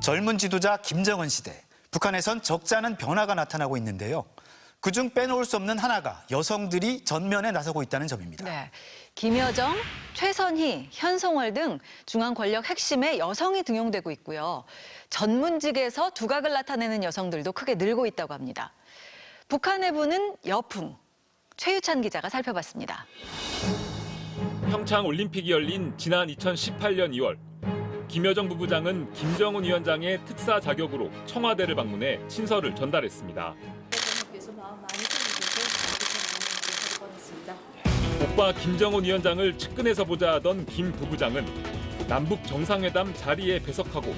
젊은 지도자 김정은 시대, 북한에선 적잖은 변화가 나타나고 있는데요. 그중 빼놓을 수 없는 하나가 여성들이 전면에 나서고 있다는 점입니다. 네. 김여정, 최선희, 현송월 등 중앙 권력 핵심에 여성이 등용되고 있고요. 전문직에서 두각을 나타내는 여성들도 크게 늘고 있다고 합니다. 북한의 부는 여풍. 최유찬 기자가 살펴봤습니다. 평창 올림픽이 열린 지난 2018년 2월, 김여정 부부장은 김정은 위원장의 특사 자격으로 청와대를 방문해 친서를 전달했습니다. 오빠 김정은 위원장을 측근에서 보자 하던 김 부부장은 남북 정상회담 자리에 배석하고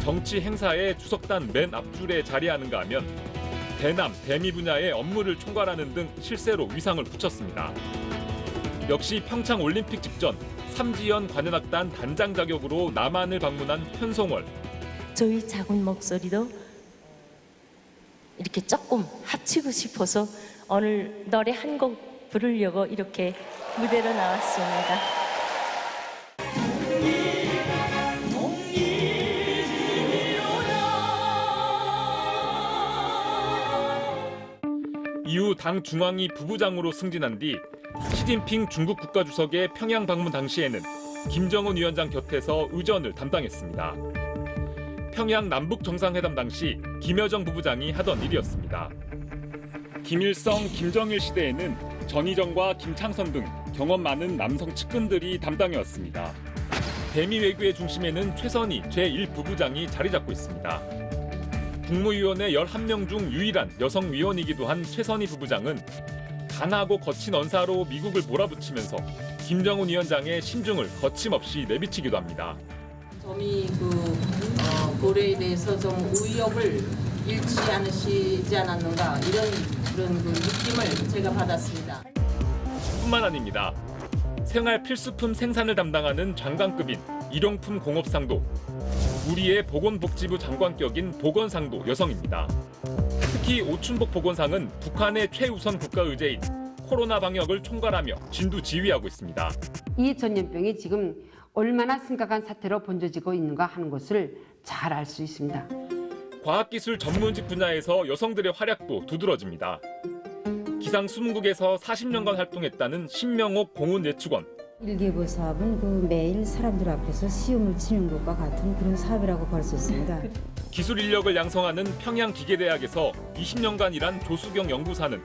정치 행사에 주석단 맨 앞줄에 자리하는가 하면 대남, 대미 분야의 업무를 총괄하는 등 실세로 위상을 붙였습니다. 역시 평창 올림픽 직전 삼지연 관현악단 단장 자격으로 남한을 방문한 현송월. 저희 작은 목소리도 이렇게 조금 합치고 싶어서 오늘 노래 한 곡 부르려고 이렇게 무대로 나왔습니다. 이후 당 중앙위 부부장으로 승진한 뒤 시진핑 중국 국가주석의 평양 방문 당시에는 김정은 위원장 곁에서 의전을 담당했습니다. 평양 남북 정상회담 당시 김여정 부부장이 하던 일이었습니다. 김일성, 김정일 시대에는 전희정과 김창선 등 경험 많은 남성 측근들이 담당해왔습니다. 대미 외교의 중심에는 최선희 제1부부장이 자리 잡고 있습니다. 국무위원회 11명 중 유일한 여성 위원이기도 한 최선희 부부장은 강하고 거친 언사로 미국을 몰아붙이면서 김정은 위원장의 심중을 거침없이 내비치기도 합니다. 점이 고려에 대해서 좀 의욕을 잃지 않으시지 않았는가 그런 느낌을 제가 받았습니다. 뿐만 아닙니다. 생활 필수품 생산을 담당하는 장관급인 일용품 공업상도, 우리의 보건복지부 장관격인 보건상도 여성입니다. 특히 오춘복 보건상은 북한의 최우선 국가의제인 코로나 방역을 총괄하며 진두지휘하고 있습니다. 이 전염병이 지금 얼마나 심각한 사태로 번져지고 있는가 하는 것을 잘 알 수 있습니다. 과학기술 전문직 분야에서 여성들의 활약도 두드러집니다. 기상수문국에서 40년간 활동했다는 신명옥 공훈예측원. 일기예보 사업은 매일 사람들 앞에서 시험을 치는 것과 같은 그런 사업이라고 볼 수 있습니다. 기술 인력을 양성하는 평양기계대학에서 20년간 일한 조수경 연구사는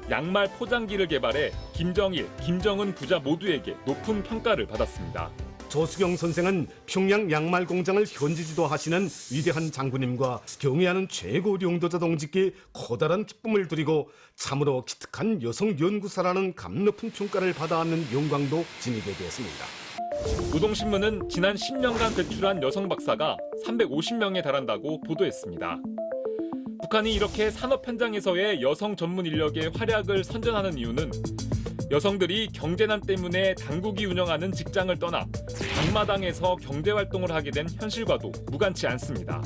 양말 포장기를 개발해 김정일, 김정은 부자 모두에게 높은 평가를 받았습니다. 조수경 선생은 평양 양말 공장을 현지 지도하시는 위대한 장군님과 경애하는 최고 용도자 동지께 커다란 기쁨을 드리고 참으로 기특한 여성 연구사라는 감높은 평가를 받아왔는 영광도 지니게 되었습니다. 노동신문은 지난 10년간 배출한 여성 박사가 350명에 달한다고 보도했습니다. 북한이 이렇게 산업 현장에서의 여성 전문 인력의 활약을 선전하는 이유는 여성들이 경제난 때문에 당국이 운영하는 직장을 떠나 당마당에서 경제활동을 하게 된 현실과도 무관치 않습니다.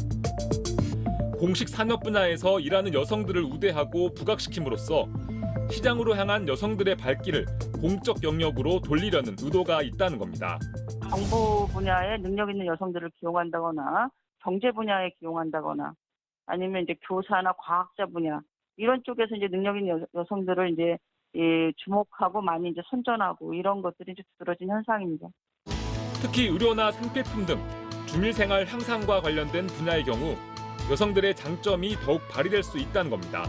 공식 산업 분야에서 일하는 여성들을 우대하고 부각시킴으로써 시장으로 향한 여성들의 발길을 공적 영역으로 돌리려는 의도가 있다는 겁니다. 정보 분야에 능력 있는 여성들을 기용한다거나 경제 분야에 기용한다거나 아니면 이제 교사나 과학자 분야 이런 쪽에서 이제 능력 있는 여성들을 이제 주목하고 많이 이제 선전하고 이런 것들이 이제 두드러진 현상입니다. 특히 의료나 생필품 등 주민생활 향상과 관련된 분야의 경우 여성들의 장점이 더욱 발휘될 수 있다는 겁니다.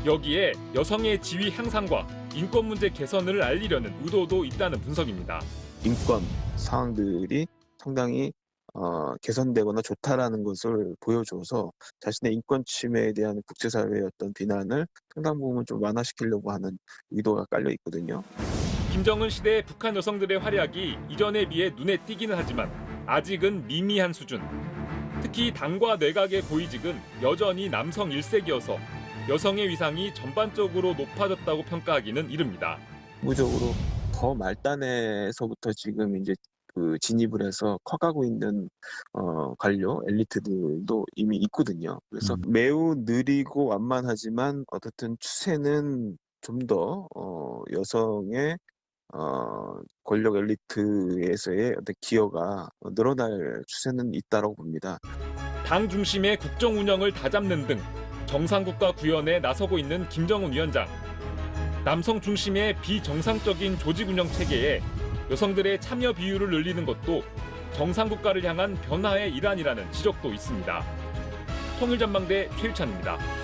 여기에 여성의 지위 향상과 인권 문제 개선을 알리려는 의도도 있다는 분석입니다. 인권 사항들이 상당히 개선되거나 좋다라는 것을 보여줘서 자신의 인권 침해에 대한 국제사회의 어떤 비난을 상당 부분 좀 완화시키려고 하는 의도가 깔려 있거든요. 김정은 시대 북한 여성들의 활약이 이전에 비해 눈에 띄기는 하지만 아직은 미미한 수준. 특히 당과 내각의 고위직은 여전히 남성 일색이어서 여성의 위상이 전반적으로 높아졌다고 평가하기는 이릅니다. 무적으로 더 말단에서부터 지금 이제 진입을 해서 커가고 있는 관료 엘리트들도 이미 있거든요. 그래서 매우 느리고 완만하지만 어떻든 추세는 좀 더 여성의 권력 엘리트에서의 어떤 기여가 늘어날 추세는 있다고 봅니다. 당 중심의 국정 운영을 다잡는 등 정상국가 구현에 나서고 있는 김정은 위원장. 남성 중심의 비정상적인 조직 운영 체계에 여성들의 참여 비율을 늘리는 것도 정상국가를 향한 변화의 일환이라는 지적도 있습니다. 통일전망대 최유찬입니다.